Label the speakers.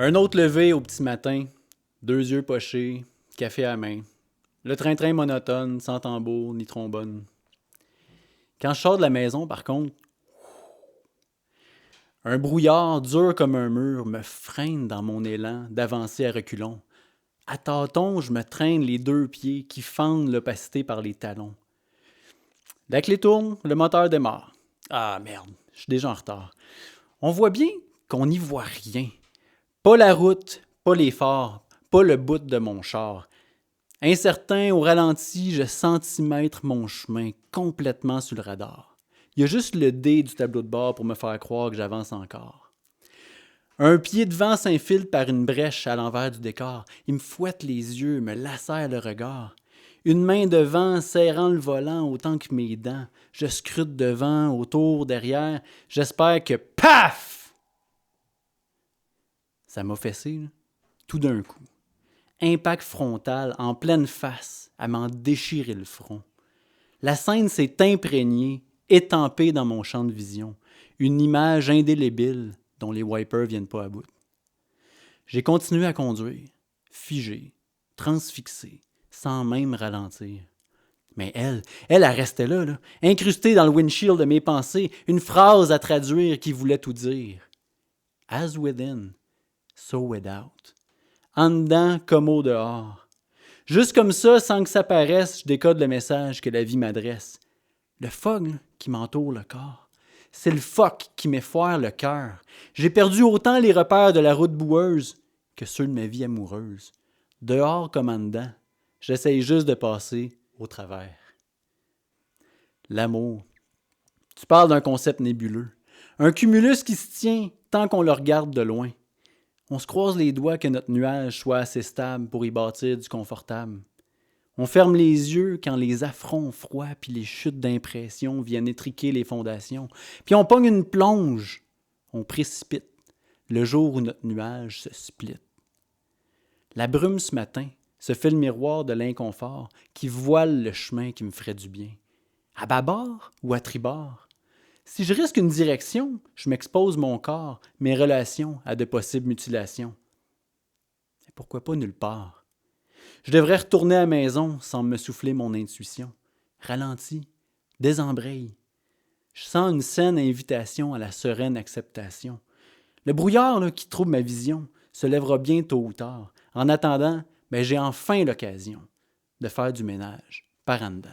Speaker 1: Un autre levé au petit matin, 2 yeux pochés, café à main. Le train-train monotone, sans tambour ni trombone. Quand je sors de la maison, par contre, un brouillard dur comme un mur me freine dans mon élan d'avancer à reculons. À tâtons, je me traîne les 2 pieds qui fendent l'opacité par les talons. La clé tourne, le moteur démarre. Ah merde, je suis déjà en retard. On voit bien qu'on n'y voit rien. Pas la route, pas les phares, pas le bout de mon char. Incertain, au ralenti, je centimètre mon chemin complètement sur le radar. Il y a juste le dé du tableau de bord pour me faire croire que j'avance encore. Un pied devant s'infiltre par une brèche à l'envers du décor. Il me fouette les yeux, me lacère le regard. Une main devant, serrant le volant autant que mes dents. Je scrute devant, autour, derrière. J'espère que paf! Ça m'a fessé, là, tout d'un coup. Impact frontal, en pleine face, à m'en déchirer le front. La scène s'est imprégnée, étampée dans mon champ de vision. Une image indélébile dont les wipers viennent pas à bout. J'ai continué à conduire, figé, transfixé, sans même ralentir. Mais elle restait là, incrustée dans le windshield de mes pensées, une phrase à traduire qui voulait tout dire. As within, so without. En dedans comme au dehors. Juste comme ça, sans que ça paraisse, je décode le message que la vie m'adresse. Le fog qui m'entoure le corps, c'est le fuck qui m'effoire le cœur. J'ai perdu autant les repères de la route boueuse que ceux de ma vie amoureuse. Dehors comme en dedans, j'essaye juste de passer au travers. L'amour. Tu parles d'un concept nébuleux. Un cumulus qui se tient tant qu'on le regarde de loin. On se croise les doigts que notre nuage soit assez stable pour y bâtir du confortable. On ferme les yeux quand les affronts froids puis les chutes d'impression viennent étriquer les fondations. Puis on pogne une plonge. On précipite le jour où notre nuage se split. La brume ce matin se fait le miroir de l'inconfort qui voile le chemin qui me ferait du bien. À bâbord ou à tribord? Si je risque une direction, je m'expose mon corps, mes relations à de possibles mutilations. Et pourquoi pas nulle part? Je devrais retourner à la maison sans me souffler mon intuition. Ralentis, désembraye. Je sens une saine invitation à la sereine acceptation. Le brouillard qui trouble ma vision se lèvera bien tôt ou tard. En attendant, j'ai enfin l'occasion de faire du ménage par en dedans.